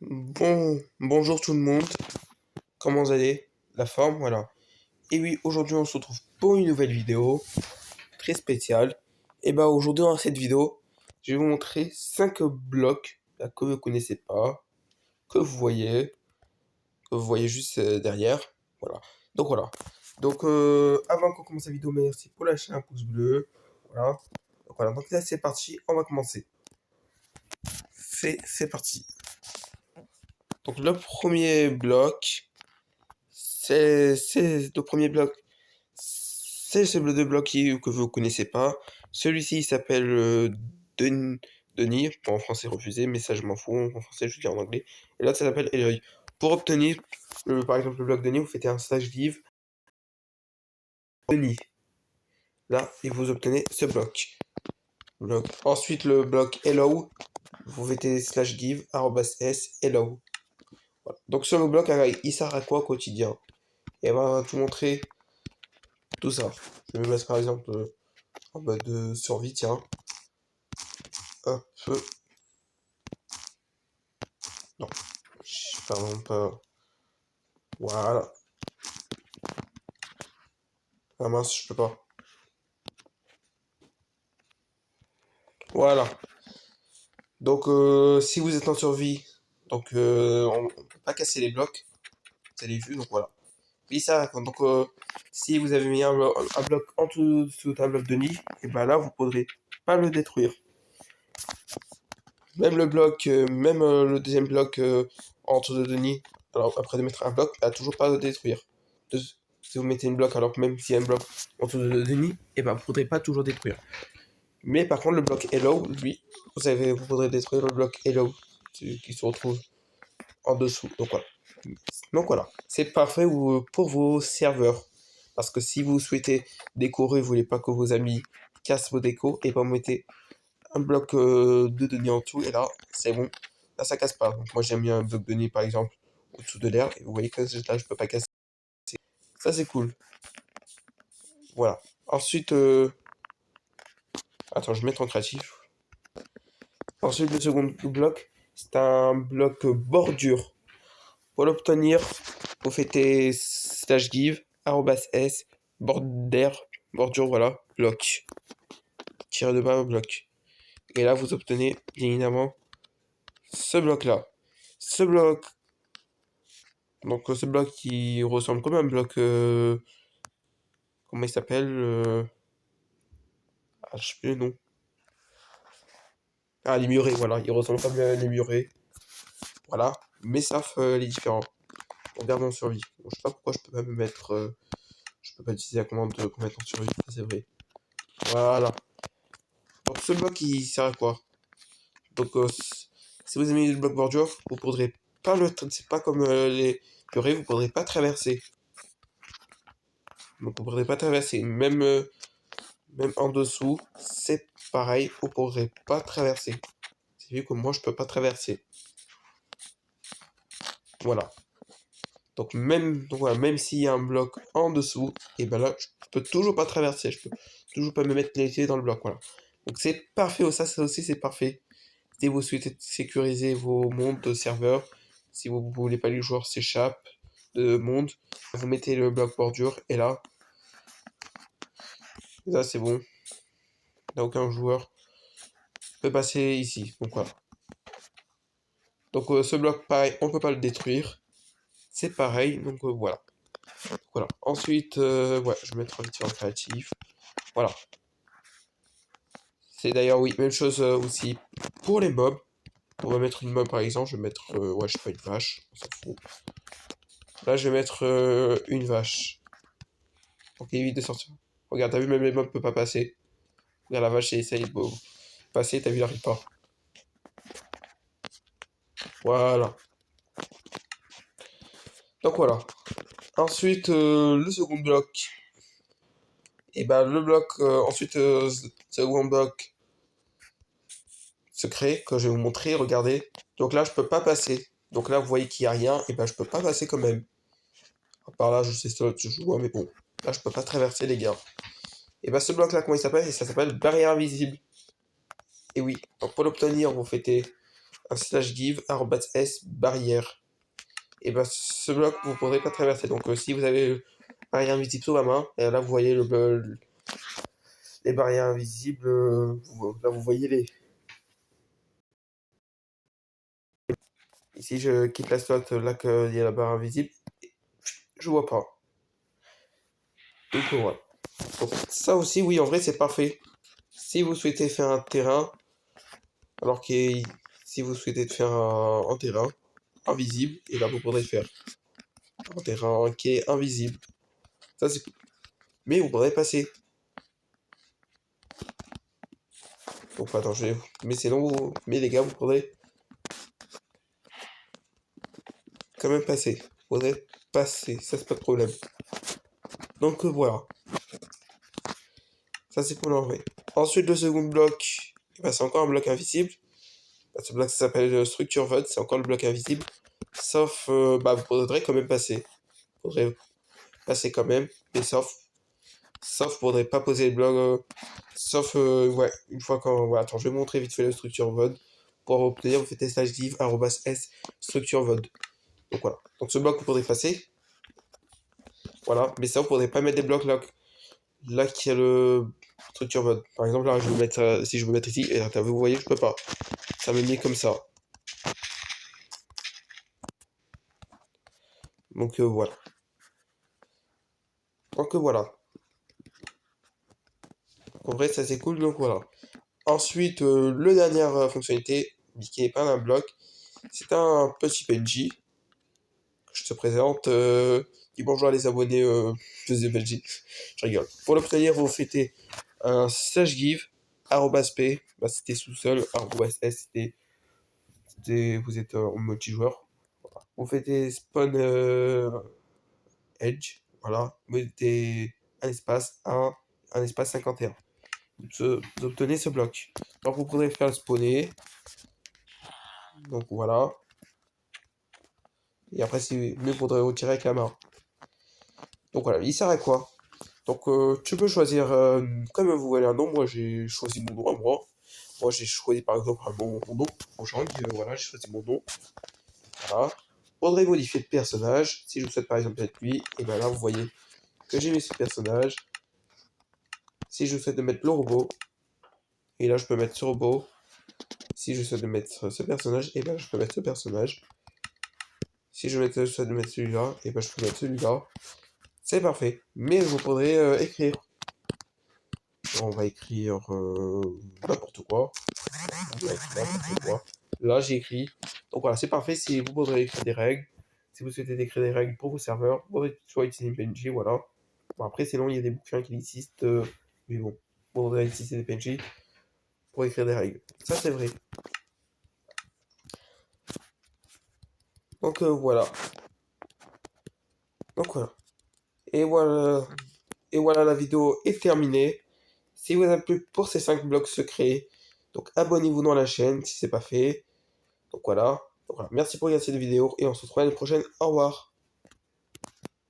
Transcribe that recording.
Bonjour tout le monde, comment vous allez? La forme, voilà. Et oui, aujourd'hui on se retrouve pour une nouvelle vidéo très spéciale. Et bah aujourd'hui dans cette vidéo, je vais vous montrer 5 blocs là, que vous connaissez pas, que vous voyez juste derrière. Voilà. Donc voilà. Donc avant qu'on commence la vidéo, merci pour lâcher un pouce bleu. Voilà. Donc voilà, donc là c'est parti, on va commencer. C'est parti. Donc le premier bloc, c'est le premier bloc. C'est ce de bloc que vous connaissez pas. Celui-ci il s'appelle Denis. Bon, en français refusé, mais ça je m'en fous. En français je dis en anglais. Et là ça s'appelle Eloy. Pour obtenir, par exemple, le bloc Denis, vous faites un slash div Denis. Là, et vous obtenez ce bloc. Ensuite, le bloc hello, vous mettez slash give @s hello. Voilà. Donc sur le bloc, il sert à quoi au quotidien? Et on va tout montrer tout ça. Je vais mettre par exemple en mode survie, tiens. Hop. Non, pardon, pas. Voilà. Ah mince, je peux pas. Voilà. Donc, si vous êtes en survie, donc on ne peut pas casser les blocs. Vous avez vu, donc voilà. Oui, ça, donc si vous avez mis un bloc en dessous d'un bloc de nid, et ben là, vous pourrez pas le détruire. Même le bloc, même le deuxième bloc en dessous de nid, alors après de mettre un bloc, il va toujours pas le détruire. Si vous mettez une bloc, alors que même s'il y a un bloc en dessous de nid, et ben vous pourrez pas toujours détruire. Mais par contre, le bloc Hello, lui, vous pourrez détruire le bloc Hello qui se retrouve en dessous. Donc voilà, c'est parfait pour vos serveurs. Parce que si vous souhaitez décorer, vous voulez pas que vos amis cassent vos décos, et ben vous mettez un bloc de données en dessous, et là, c'est bon. Là, ça casse pas. Donc moi, j'ai mis un bloc de données, par exemple, au-dessous de l'air, et vous voyez que là, je peux pas casser. Ça, c'est cool. Voilà. Ensuite, attends, je vais mettre en créatif. Ensuite, le second bloc, c'est un bloc bordure. Pour l'obtenir, vous faites slash give, @s, bordure, voilà, bloc. Tiré de bas, bloc. Et là, vous obtenez, bien évidemment, ce bloc-là. Ce bloc, donc ce bloc qui ressemble comme un bloc, comment il s'appelle ah, je sais plus le nom. Ah, les murets, voilà, il ressemble comme les murets. Voilà, mais sauf les différents. On garde en survie. Bon, je sais pas pourquoi je peux pas me mettre. Je peux pas utiliser la commande pour mettre en survie, ça c'est vrai. Voilà. Donc ce bloc il sert à quoi? Donc si vous avez mis le bloc bordure, vous pourrez pas le. C'est pas comme les purées, vous pourrez pas traverser. Donc vous pourrez pas traverser. Même en dessous, c'est pareil, vous pourrez pas traverser. C'est vu que moi je peux pas traverser. Voilà. Donc voilà, même s'il y a un bloc en dessous, et ben là, je peux toujours pas traverser, je peux toujours pas me mettre les pieds dans le bloc, voilà. Donc c'est parfait, ça aussi c'est parfait. Si vous souhaitez sécuriser vos mondes de serveurs, si vous voulez pas que les joueurs s'échappent de monde, vous mettez le bloc bordure, et là c'est bon. Là, aucun joueur peut passer ici, donc voilà. Donc ce bloc, pareil, on peut pas le détruire. C'est pareil, donc voilà. Voilà. Ensuite, ouais, je vais mettre vite fait en créatif. Voilà. C'est d'ailleurs, oui, même chose aussi pour les mobs. On va mettre une mob par exemple, je vais mettre, ouais, je sais pas, une vache, on s'en fout. Là, je vais mettre une vache. Donc, il évite de sortir. Regarde, t'as vu, même les mobs peuvent pas passer. Regarde, la vache, elle essaye de passer, t'as vu, elle arrive pas. Voilà. Donc, voilà. Ensuite, le second bloc. Et ben, le bloc, ensuite, second bloc secret que je vais vous montrer, regardez. Donc là, je peux pas passer. Donc là, vous voyez qu'il y a rien, et ben, je peux pas passer quand même. Par là, je sais ça, je vois, mais bon. Là, je peux pas traverser, les gars. Et bah, ce bloc-là, comment il s'appelle? Ça s'appelle barrière invisible. Et oui, donc pour l'obtenir, vous faites un /give @s barrière. Et ben ce bloc vous ne pourrez pas traverser. Donc si vous avez barrière invisible sous la main, et là vous voyez les barrières invisibles, là vous voyez les. Ici je quitte la slot, là qu'il y a la barre invisible, je vois pas. Donc voilà. Donc, ça aussi, oui, en vrai c'est parfait. Si vous souhaitez faire un terrain, alors que si vous souhaitez faire un terrain invisible, et là vous pourrez faire un terrain qui est invisible. Ça c'est. Mais vous pourrez passer. Donc attends, je vais. Mais sinon, mais les gars, vous pourrez quand même passer. Vous pourrez passer, ça c'est pas de problème. Donc voilà. Ça c'est pour l'enlever. Ensuite, le second bloc, eh ben, c'est encore un bloc invisible. Ce bloc ça s'appelle structure vote, c'est encore le bloc invisible. Sauf, bah, vous pourrez quand même passer. Vous pourrez passer quand même, mais sauf vous pourrez pas poser le bloc. Sauf, ouais, une fois quand. Ouais, attends, je vais montrer vite fait la structure vote. Pour obtenir, vous faites /div @s structure vote. Donc voilà. Donc ce bloc, vous pourrez passer. Voilà, mais ça, vous pourrez pas mettre des blocs là qui a le structure vote. Par exemple, là, je vais mettre, si je veux mettre ici, et là, vous voyez, je peux pas. Ça me met comme ça. Donc voilà. Donc voilà. En vrai, ça c'est cool, donc voilà. Ensuite, la dernière fonctionnalité, qui n'est pas un bloc, c'est un petit PNJ. Je te présente. Dis bonjour à les abonnés de The Belgique. Je rigole. Pour l'obtenir, vous faites un /give @p. Bah, c'était sous-sol. @s, vous êtes en multijoueur. Voilà. Vous faites spawn edge. Voilà. Vous mettez un espace 1, un espace 51. Vous obtenez ce bloc. Donc vous pourrez faire le spawner. Donc voilà. Et après, c'est mieux, faudrait retirer avec la main. Donc voilà, il sert à quoi? Donc tu peux choisir comme vous voulez un nom. Moi j'ai choisi mon nom à moi. Moi j'ai choisi par exemple mon nom. Mon genre, voilà, j'ai choisi mon nom. Voilà. Faudrait modifier le personnage. Si je souhaite par exemple mettre lui, et bien là vous voyez que j'ai mis ce personnage. Si je souhaite mettre le robot, et là je peux mettre ce robot. Si je souhaite mettre ce personnage, et bien je peux mettre ce personnage. Si je souhaite mettre celui-là, et ben je peux mettre celui-là. C'est parfait. Mais vous pourrez écrire. On va écrire n'importe quoi. On va écrire n'importe quoi. Là, j'ai écrit. Donc voilà, c'est parfait. Si vous voudrez écrire des règles, si vous souhaitez écrire des règles pour vos serveurs, vous pouvez soit utiliser une PNG, voilà. Bon, après, sinon, il y a des bouquins qui existent. Mais bon, vous voudrez utiliser des PNG pour écrire des règles. Ça, c'est vrai. Donc voilà. Donc voilà. Et voilà. Et voilà, la vidéo est terminée. Si vous avez plu pour ces 5 blocs secrets, donc abonnez-vous dans la chaîne si c'est pas fait. Donc voilà. Merci pour regarder cette vidéo et on se retrouve l'année prochaine. Au revoir.